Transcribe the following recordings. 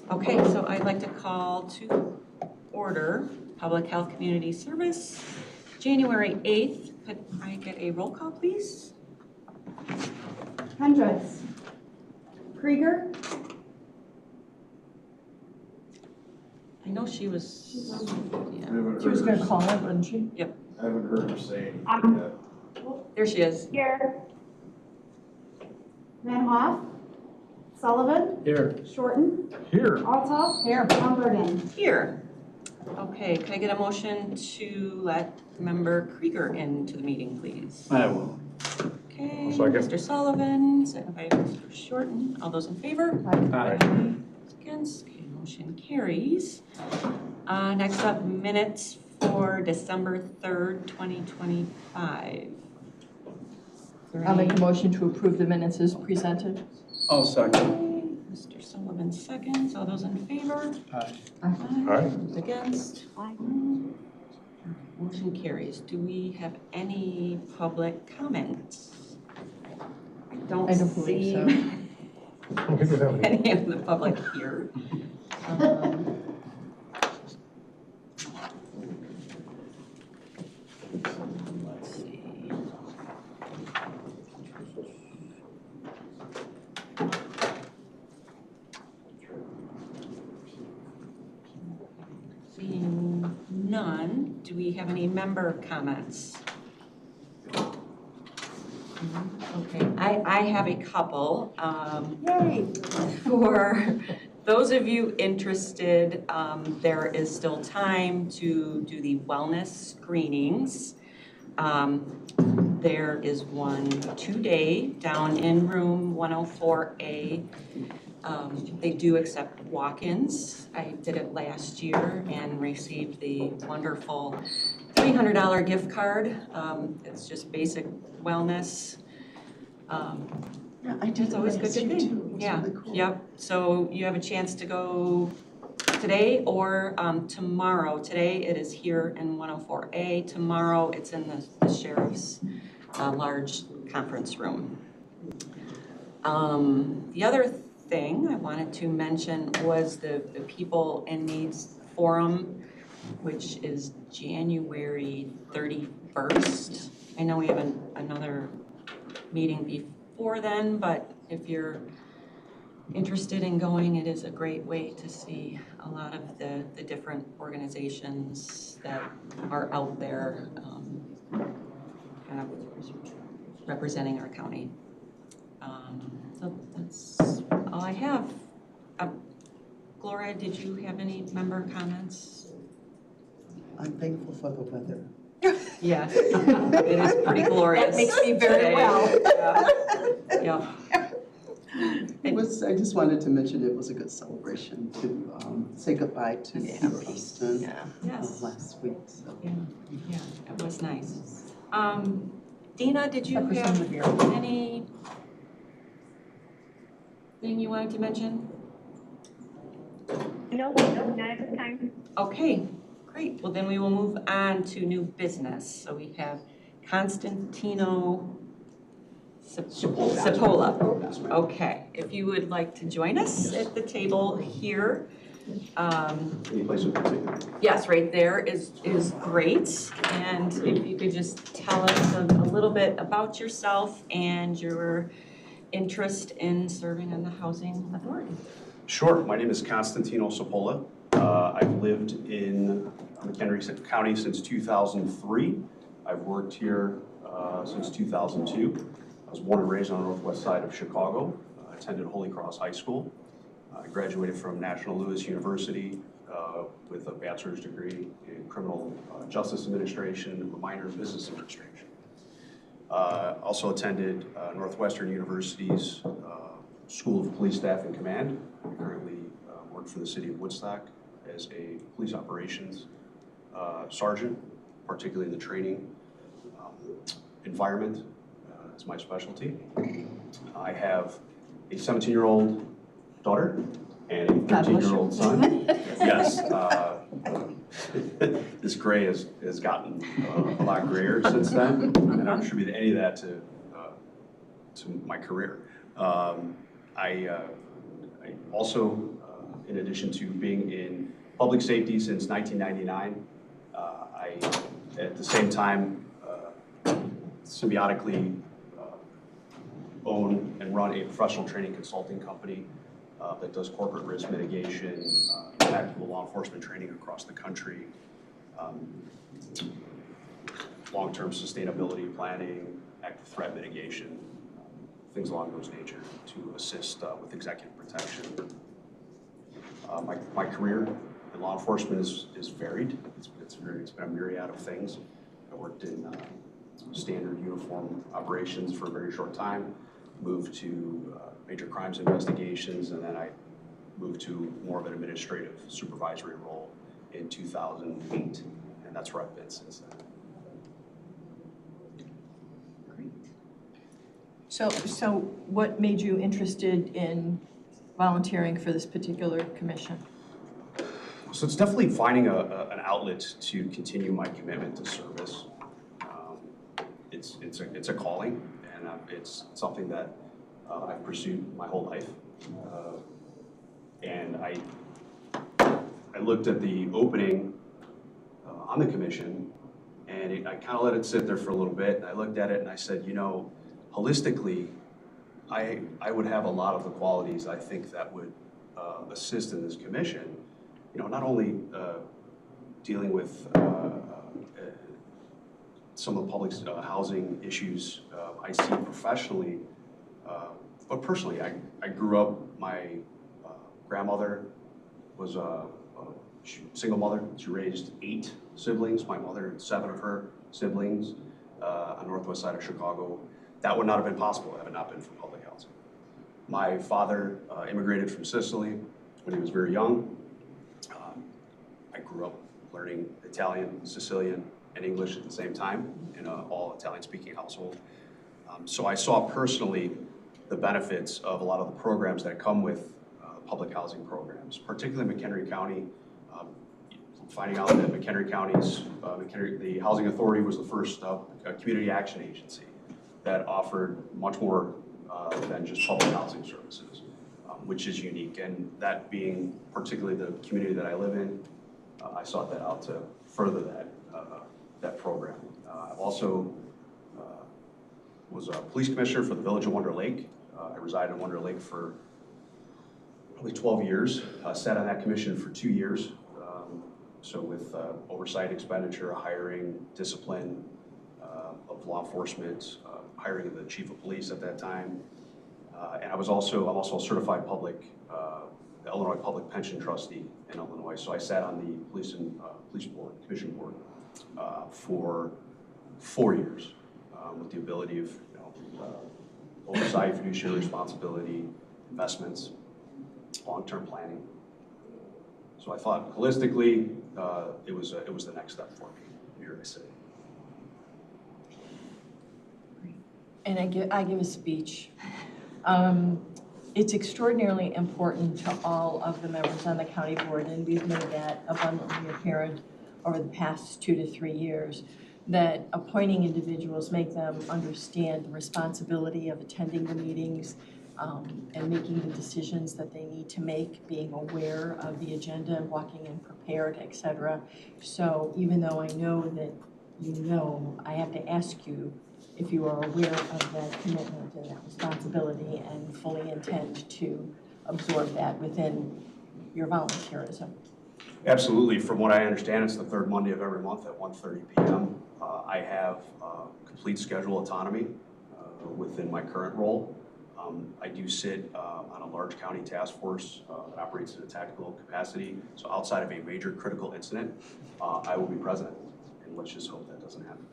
Okay, so I'd like to call to order Public Health Community Service, January 8th. Could I get a roll call, please? Hendricks. Krieger. I know she was, yeah. She was going to call it, wasn't she? Yep. I haven't heard her say anything yet. There she is. Here. Van Hoff. Sullivan. Here. Shorten. Here. Altough. Here. Umberden. Here. Okay, can I get a motion to let member Krieger into the meeting, please? I will. Okay, Second. Mr. Sullivan, second by Mr. Shorten. All those in favor? Aye. Against, okay, motion carries. Next up, minutes for December 3rd, 2025. I'll make a motion to approve the minutes as presented. I'll second. Mr. Sullivan seconds. All those in favor? Aye. Aye. Against? Motion carries. Do we have any public comments? I don't I don't see believe any of the public here. Let's see. Seeing none, do we have any member comments? Okay, I have a couple. Yay! For those of you interested, there is still time to do the wellness screenings. There is one today down in room 104A. They do accept walk-ins. I did it last year and received the wonderful $300 gift card. It's just basic wellness. Yeah, I did. It's always good to see. Yeah, yep. So you have a chance to go today or tomorrow. Today it is here in 104A. Tomorrow it's in the sheriff's large conference room. The other thing I wanted to mention was the People in Needs Forum, which is January 31st. I know we have another meeting before then, but if you're interested in going, it is a great way to see a lot of the different organizations that are out there kind of representing our county. So that's all I have. Gloria, did you have any member comments? I'm thankful for the weather. Yes, it is pretty glorious. That makes me very today. well. Yeah. I just wanted to mention it was a good celebration to say goodbye to Steve Easton Yes. last week. So. Yeah, it was nice. Dina, did you Except for some of the have any thing you wanted to mention? No, not at this time. Okay, great. Well, then we will move on to new business. So we have Constantino Cipolla. Okay, if you would like to join us at the table here. Any place in particular? Yes, right there is great. And if you could just tell us a little bit about yourself and your interest in serving on the Housing Authority. Sure. My name is Constantino Cipolla. I've lived in McHenry County since 2003. I've worked here since 2002. I was born and raised on the northwest side of Chicago. Attended Holy Cross High School. I graduated from National Louis University with a bachelor's degree in criminal justice administration and a minor in business administration. Also attended Northwestern University's School of Police Staff and Command. I currently work for the city of Woodstock as a police operations sergeant, particularly in the training environment. That's my specialty. I have a 17-year-old daughter and a 13-year-old son. Yes. This gray has gotten a lot grayer since then, and I don't attribute any of that to my career. I also in addition to being in public safety since 1999, I, at the same time, symbiotically own and run a professional training consulting company that does corporate risk mitigation, tactical law enforcement training across the country, long-term sustainability planning, active threat mitigation, things along those nature to assist with executive protection. My career in law enforcement is varied. It's been a myriad of things. I worked in standard uniform operations for a very short time, moved to major crimes investigations, and then I moved to more of an administrative supervisory role in 2008, and that's where I've been since then. Great. So what made you interested in volunteering for this particular commission? So it's definitely finding an outlet to continue my commitment to service. It's a calling, and it's something that I've pursued my whole life. And I looked at the opening on the commission, and I kind of let it sit there for a little bit. And I looked at it and I said, you know, holistically, I would have a lot of the qualities I think that would assist in this commission. You know, not only dealing with some of the public housing issues I see professionally, but personally, I grew up, my grandmother was a single mother. She raised 8 siblings. My mother had 7 of her siblings on the northwest side of Chicago. That would not have been possible had it not been for public housing. My father immigrated from Sicily when he was very young. I grew up learning Italian, Sicilian, and English at the same time in an all Italian-speaking household. So I saw personally the benefits of a lot of the programs that come with public housing programs, particularly McHenry County. Finding out that McHenry County's, the Housing Authority was the first community action agency that offered much more than just public housing services, which is unique. And that being particularly the community that I live in, I sought that out to further that program. I've also was a police commissioner for the village of Wonder Lake. I resided in Wonder Lake for probably 12 years. Sat on that commission for 2 years. So with oversight, expenditure, hiring, discipline of law enforcement, hiring of the chief of police at that time. And I'm also a certified the Illinois Public Pension Trustee in Illinois. So I sat on the police board, commission board for 4 years with the ability of oversight, fiduciary responsibility, investments, long-term planning. So I thought holistically, it was the next step for me here in the city. And I give a speech. It's extraordinarily important to all of the members on the county board, and we've made that abundantly apparent over the past 2 to 3 years, that appointing individuals make them understand the responsibility of attending the meetings and making the decisions that they need to make, being aware of the agenda, walking in prepared, etc. So even though I know that you know, I have to ask you if you are aware of that commitment and that responsibility and fully intend to absorb that within your volunteerism. Absolutely. From what I understand, it's the 3rd Monday of every month at 1:30 p.m. I have complete schedule autonomy within my current role. I do sit on a large county task force that operates in a tactical capacity. So outside of a major critical incident, I will be present. And let's just hope that doesn't happen.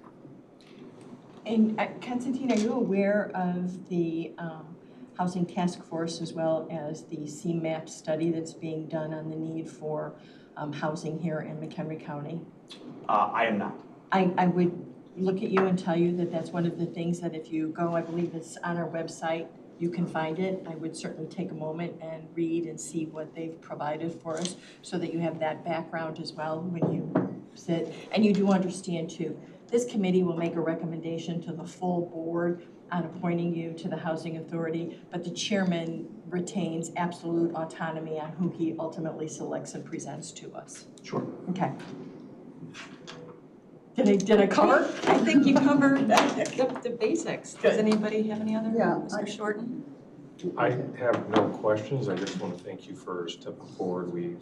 And Constantino, are you aware of the Housing Task Force as well as the CMAP study that's being done on the need for housing here in McHenry County? I am not. I would look at you and tell you that that's one of the things that if you go, I believe it's on our website, you can find it. I would certainly take a moment and read and see what they've provided for us so that you have that background as well when you sit. And you do understand too, this committee will make a recommendation to the full board on appointing you to the Housing Authority, but the chairman retains absolute autonomy on who he ultimately selects and presents to us. Sure. Okay. Did I cover? I think you covered the basics. Does Good. anybody have any other? Yeah, Mr. Shorten? I have no questions. I just want to thank you for stepping forward. We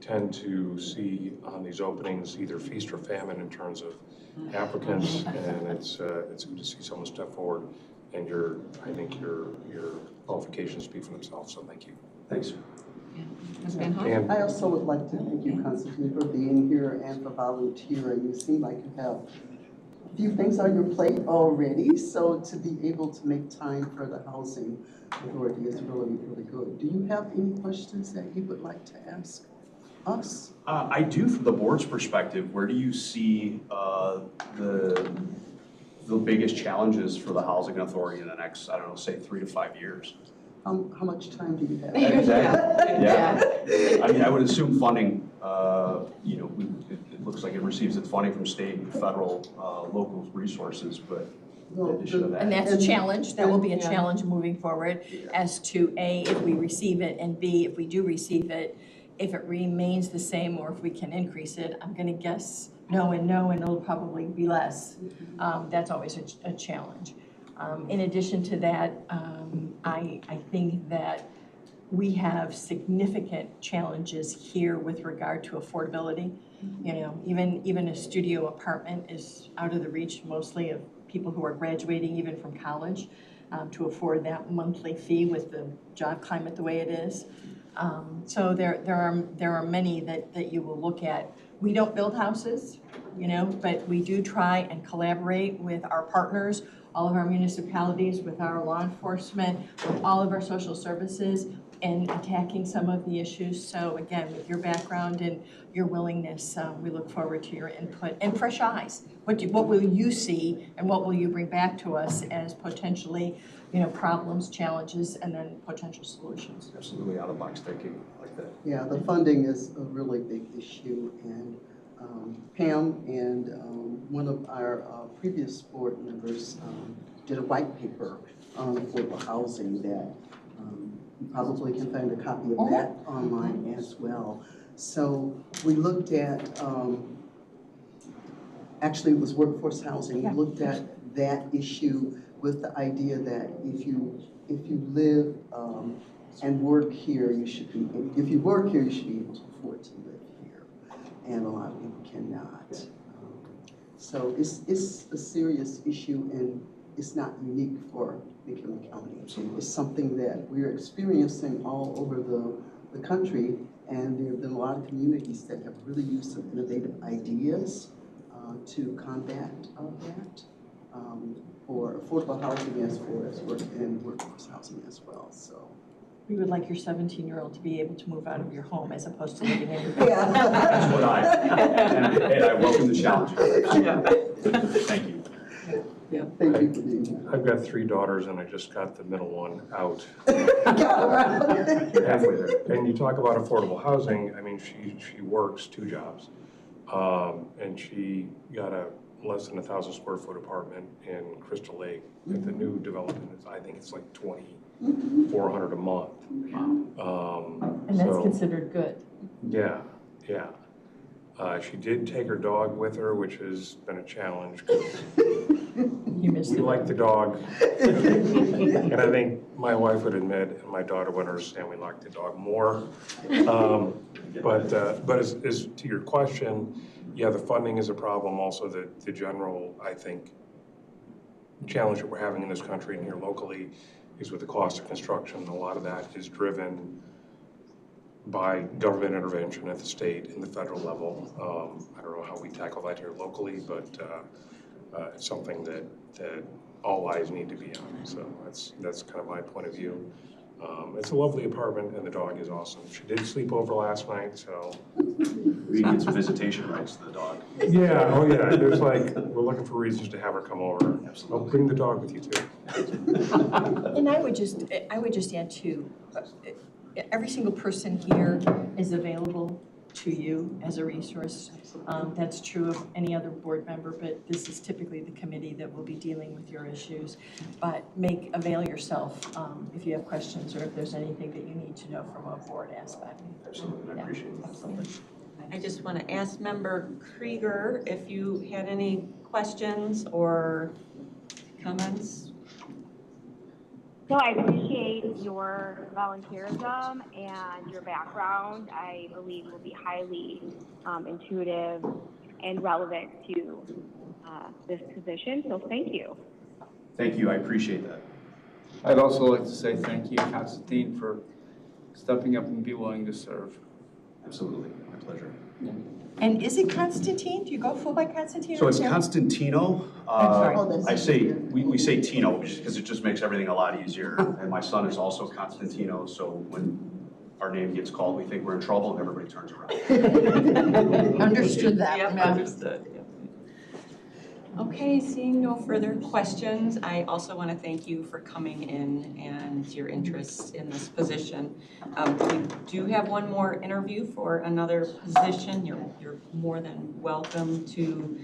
tend to see on these openings either feast or famine in terms of applicants, and it's good to see someone step forward. And I think your qualifications speak for themselves. So thank you. Thanks. Ms. Van Hoff? And I also would like to thank you, Constantino, for being here and for volunteering. You seem like you have a few things on your plate already, so to be able to make time for the Housing Authority is really, really good. Do you have any questions that you would like to ask us? I do, from the board's perspective, where do you see the biggest challenges for the Housing Authority in the next, I don't know, say 3 to 5 years? How much time do you have? Exactly. Yeah. I mean, I would assume funding, it looks like it receives its funding from state and federal, local resources, but in addition to that. And that's a challenge. That will be a Yeah. challenge moving forward as to A, if we receive it, and B, if we do receive it, if it remains the same or if we can increase it. I'm going to guess no, and it'll probably be less. That's always a challenge. In addition to that, I think that we have significant challenges here with regard to affordability. You know, even a studio apartment is out of the reach mostly of people who are graduating even from college to afford that monthly fee with the job climate the way it is. So there are many that you will look at. We don't build houses, but we do try and collaborate with our partners, all of our municipalities, with our law enforcement, with all of our social services, in attacking some of the issues. So again, with your background and your willingness, we look forward to your input and fresh eyes. What will you see and what will you bring back to us as potentially, problems, challenges, and then potential solutions? Absolutely out of box thinking like that. Yeah, the funding is a really big issue, and Pam and one of our previous board members did a white paper on affordable housing that you probably can find a copy of that online as well. So we looked at, actually it was workforce housing. We looked at that issue with the idea that if you live and work here, if you work here, you should be able to afford to live here. And a lot of people cannot. So it's a serious issue, and it's not unique for McKinley County. It's something that we're experiencing all over the country, and there have been a lot of communities that have really used some innovative ideas to combat that for affordable housing as well as workforce housing as well. So We would like your 17-year-old to be able to move out of your home as opposed to living in your That's what and I welcome the challenge. Thank you. thank you for being here. I've got 3 daughters, and I just got the middle one out. Halfway there. And you talk about affordable housing. I mean, she works 2 jobs, and she got a less than 1,000 square foot apartment in Crystal Lake. At the new development, I think it's like $2,400 a month. And that's So, considered good. yeah. She did take her dog with her, which has been a challenge, 'cause You missed we it. like the dog. And I think my wife would admit, and my daughter would understand, we like the dog more. But as to your question, yeah, the funding is a problem. Also, the general, I think, challenge that we're having in this country and here locally is with the cost of construction. A lot of that is driven by government intervention at the state and the federal level. I don't know how we tackle that here locally, but it's something that all eyes need to be on. So that's kind of my point of view. It's a lovely apartment, and the dog is awesome. She did sleep over last night, so. We can get some visitation rights to the dog. Yeah, oh yeah, there's we're looking for reasons to have her come over. Absolutely. I'll bring the dog with you too. And I would just add too, every single person here is available to you as a resource. That's true of any other board member, but this is typically the committee that will be dealing with your issues. But avail yourself if you have questions or if there's anything that you need to know from a board aspect. Absolutely, I appreciate it. Absolutely. I just want to ask Member Krieger if you had any questions or comments. So I appreciate your volunteerism and your background. I believe will be highly intuitive and relevant to this position. So thank you. Thank you, I appreciate that. I'd also like to say thank you, Constantine, for stepping up and be willing to serve. Absolutely, my pleasure. And is it Constantine? Do you go full by Constantine? So or it's Tim? Constantino. I'm sorry. I say, we say Tino because it just makes everything a lot easier. And my son is also Constantino, so when our name gets called, we think we're in trouble and everybody turns around. Understood that. Yep, Yeah. understood. Yep. Okay, seeing no further questions, I also want to thank you for coming in and your interest in this position. We do have one more interview for another position. You're more than welcome to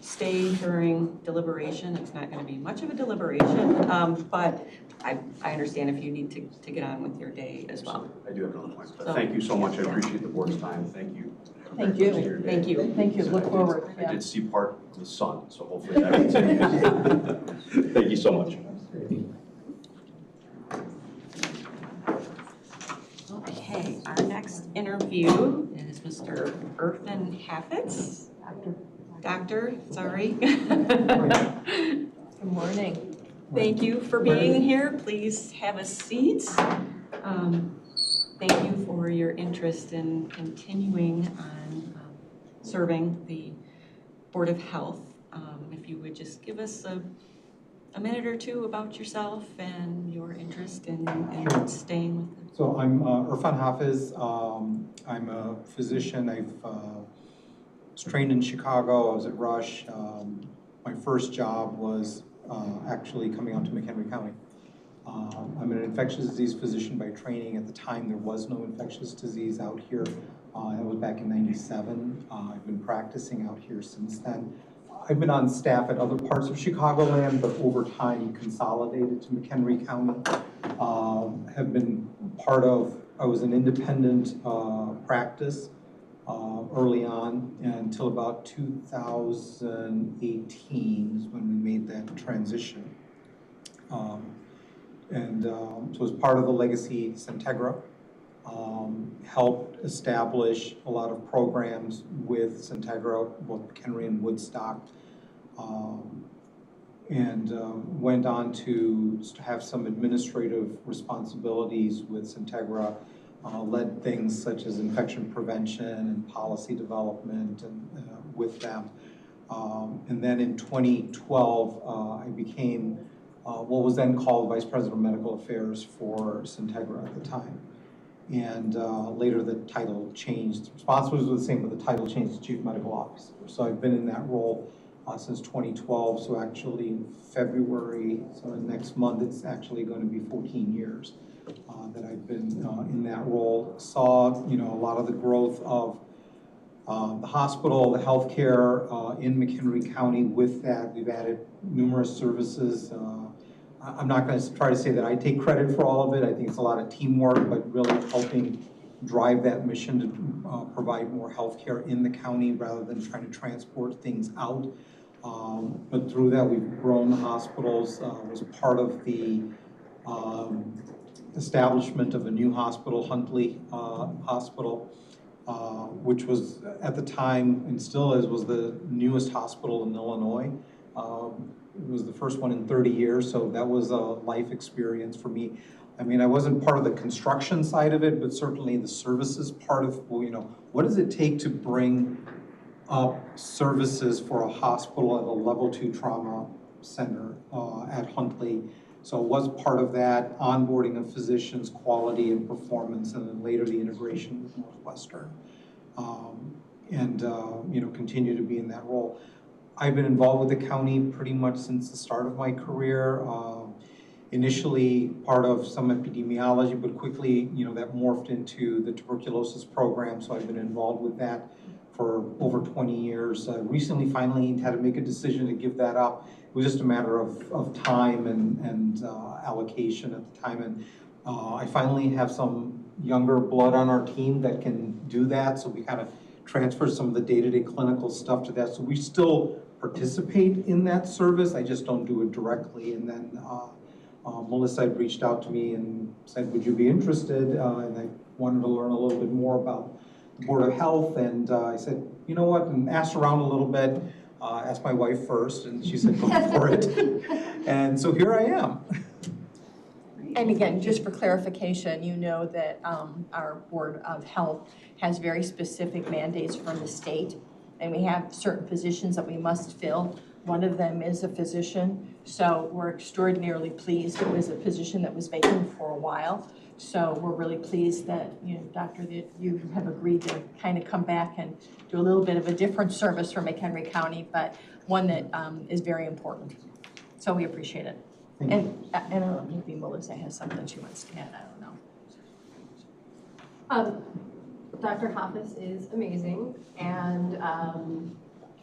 stay during deliberation. It's not going to be much of a deliberation, but I understand if you need to get on with your day as well. I do have another point, but So- thank you so much. I appreciate the board's time. Thank you. Thank you. Thank you. Thank you. Look forward. I did see part of the sun, so hopefully that continues. Thank you so much. Okay, our next interview is Mr. Irfan Hafiz. Doctor, sorry. Good morning. Thank you for being here. Please have a seat. Thank you for your interest in continuing on serving the Board of Health. If you would just give us a minute or two about yourself and your interest in Sure. staying with it. So I'm Irfan Hafiz. I'm a physician. I've was trained in Chicago. I was at Rush. My first job was actually coming out to McHenry County. I'm an infectious disease physician by training. At the time, there was no infectious disease out here. That was back in '97. I've been practicing out here since then. I've been on staff at other parts of Chicagoland, but over time consolidated to McHenry County. Have been part of, I was an independent practice early on until about 2018 is when we made that transition. So as part of the legacy Centegra, helped establish a lot of programs with Centegra, both McHenry and Woodstock, went on to have some administrative responsibilities with Centegra, led things such as infection prevention and policy development with them. And then in 2012, I became what was then called Vice President of Medical Affairs for Centegra at the time. And later the title changed. Responsibilities were the same, but the title changed to Chief Medical Officer. So I've been in that role since 2012. So actually in February, so next month, it's actually going to be 14 years that I've been in that role. Saw, a lot of the growth of the hospital, the healthcare in McHenry County. With that, we've added numerous services. I'm not going to try to say that I take credit for all of it. I think it's a lot of teamwork, but really helping drive that mission to provide more healthcare in the county rather than trying to transport things out. But through that, we've grown the hospitals. Was part of the establishment of a new hospital, Huntley Hospital, which was at the time and still is, was the newest hospital in Illinois. It was the first one in 30 years, so that was a life experience for me. I mean, I wasn't part of the construction side of it, but certainly the services part of, what does it take to bring up services for a hospital at a level 2 trauma center at Huntley. So it was part of that, onboarding of physicians, quality and performance, and then later the integration with Northwestern. Continue to be in that role. I've been involved with the county pretty much since the start of my career. initially part of some epidemiology, but quickly, that morphed into the tuberculosis program. So I've been involved with that for over 20 years. Recently, finally had to make a decision to give that up. It was just a matter of time and allocation at the time. And I finally have some younger blood on our team that can do that. So we kind of transfer some of the day-to-day clinical stuff to that. So we still participate in that service. I just don't do it directly. And then Melissa had reached out to me and said, would you be interested? And I wanted to learn a little bit more about the Board of Health. And I said, you know what, and asked around a little bit, asked my wife first, and she said, go for it. And so here I am. And again, just for clarification, you know that our Board of Health has very specific mandates from the state, and we have certain positions that we must fill. One of them is a physician, so we're extraordinarily pleased. It was a position that was vacant for a while, so we're really pleased that, Doctor, that you have agreed to kind of come back and do a little bit of a different service for McHenry County, but one that is very important. So we appreciate it. And I don't know, maybe Melissa has something she wants to add, I don't know. Dr. Hafiz is amazing, and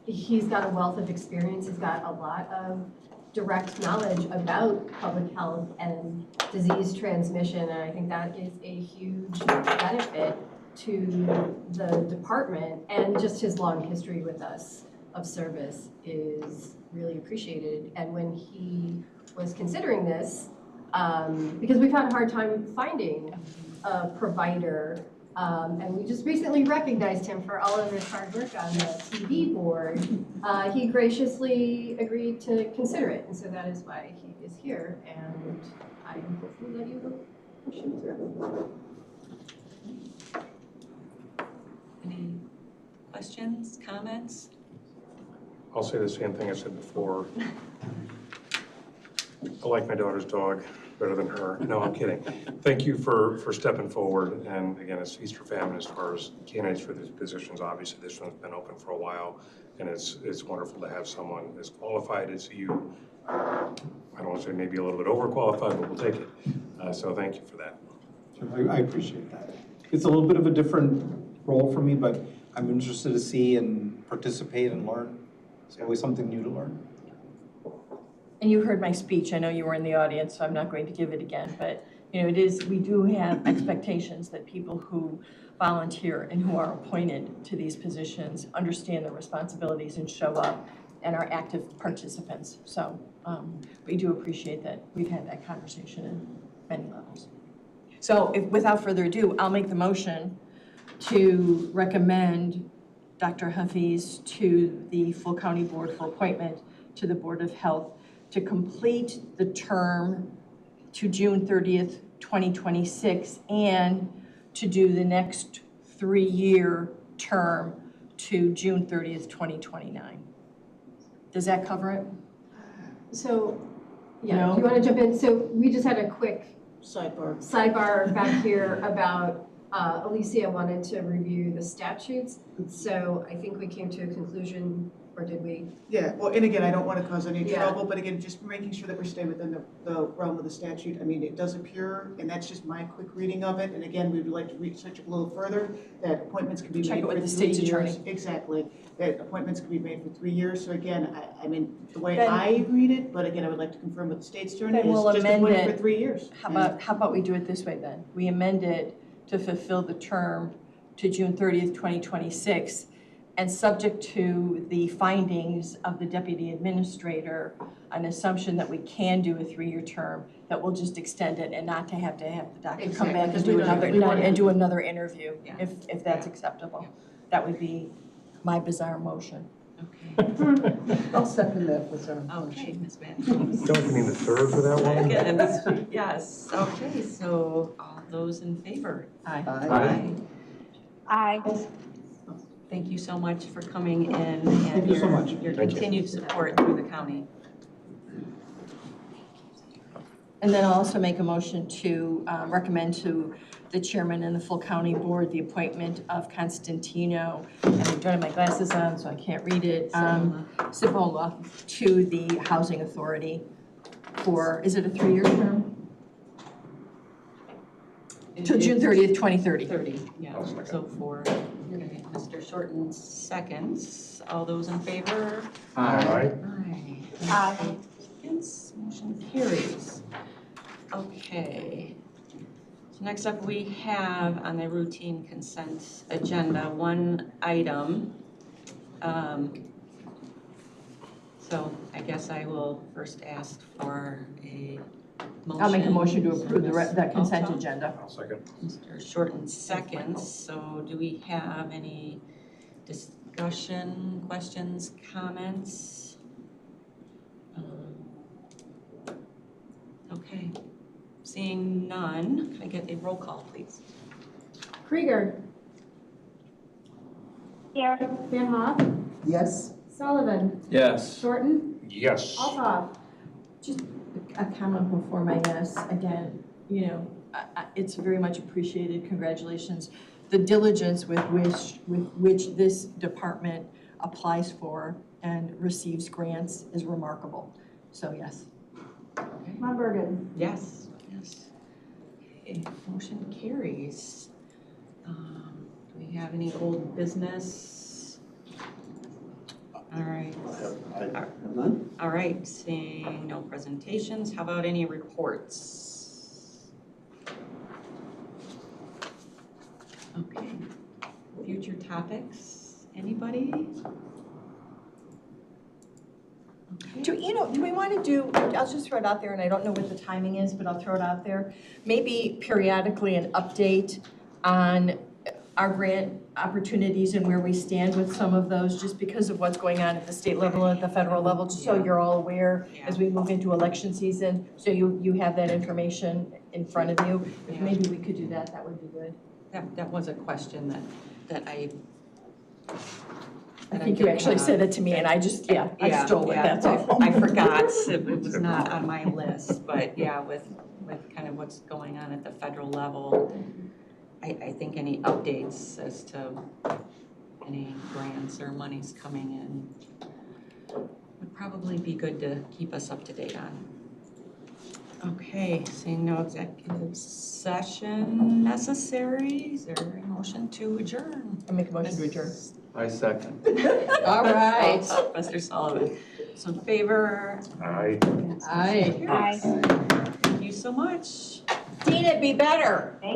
he's got a wealth of experience. He's got a lot of direct knowledge about public health and disease transmission, and I think that is a huge benefit to the department, and just his long history with us of service is really appreciated. And when he was considering this, because we've had a hard time finding a provider, and we just recently recognized him for all of his hard work on the TV board, he graciously agreed to consider it, and so that is why he is here, and I am hopeful that you will push him through. Any questions, comments? I'll say the same thing I said before. I like my daughter's dog better than her. No, I'm kidding. Thank you for stepping forward. And again, it's feast or famine as far as candidates for these positions. Obviously, this one's been open for a while, and it's wonderful to have someone as qualified as you. I don't want to say maybe a little bit overqualified, but we'll take it. So thank you for that. I appreciate that. It's a little bit of a different role for me, but I'm interested to see and participate and learn. It's always something new to learn. And you heard my speech. I know you were in the audience, so I'm not going to give it again. But we do have expectations that people who volunteer and who are appointed to these positions understand their responsibilities and show up and are active participants. So we do appreciate that we've had that conversation in many levels. So without further ado, I'll make the motion to recommend Dr. Hafiz to the full county board for appointment to the Board of Health to complete the term to June 30th, 2026, and to do the next 3-year term to June 30th, 2029. Does that cover it? So, yeah, No? do you want to jump in? So we just had a quick Sidebar. back here about Alicia wanted to review the statutes. So I think we came to a conclusion, or did we? Yeah, well, and again, I don't want to cause any Yeah. trouble, but again, just making sure that we're staying within the realm of the statute. I mean, it does appear, and that's just my quick reading of it, and again, we would like to research it a little further, that appointments can be Check made it for with the 3 state's years. attorney. Exactly, that appointments can be made for 3 years, so again, I mean, the way Then- I read it, but again, I would like to confirm with the state's attorney, Then is we'll just amend appointed it. for 3 years. How about we do it this way then? We amend it to fulfill the term to June 30th, 2026, and subject to the findings of the deputy administrator, an assumption that we can do a 3-year term, that we'll just extend it and not to have the doctor come Exactly, back and because do we don't- another, we want- and do another interview, Yeah. if that's acceptable. That would be my bizarre motion. Okay. I'll second that with our Okay, motion. Ms. Matthews. Don't we need a third for that one? Yes, okay, so all those in favor? Aye. Aye. Aye. Thank you so much for coming in and Thank you so much. your Thank you. continued support through the county. And then I'll also make a motion to recommend to the chairman and the full county board the appointment of Constantino, and I don't have my glasses on, so I can't read it, Cipolla, to the housing authority for, is it a 3-year term? Till June 30th, 2030. 30, yeah, I'll second. so for, okay, Mr. Shorten seconds. All those in favor? Aye. Aye. Aye. Against, motion carries. Okay. So next up, we have on the routine consent agenda, one item. So I guess I will first ask for a motion. I'll make a motion to approve the consent Also, agenda. I'll second. Mr. Shorten seconds, so do we have any discussion, questions, comments? Okay, seeing none, can I get a roll call, please? Krieger. Here. Van Hoff. Yes? Sullivan. Yes. Shorten. Yes. Altough. Just a comment before my yes. Again, you know, it's very much appreciated. Congratulations. The diligence with which this department applies for and receives grants is remarkable. So yes. Von Bergen. Yes, yes. Okay, motion carries. Do we have any old business? All right. I have none. All right, seeing no presentations, how about any reports? Okay, future topics, anybody? Okay. Do we want to do, I'll just throw it out there, and I don't know what the timing is, but I'll throw it out there. Maybe periodically an update on our grant opportunities and where we stand with some of those, just because of what's going on at the state level and at the federal level, just so you're all aware as we move into election season, so you have that information in front of you. If maybe we could do that, that would be good. That was a question that I think you actually said it to me, and I just, I stole it, that's all. I forgot, it was not on my list, but yeah, with kind of what's going on at the federal level, I think any updates as to any grants or monies coming in would probably be good to keep us up to date on. Okay, seeing no executive session necessary, is there a motion to adjourn? I make a motion to adjourn. I second. All right. Mr. Sullivan, so in favor? Aye. Aye. Aye. Thank you so much. Dean, it'd be better. Thank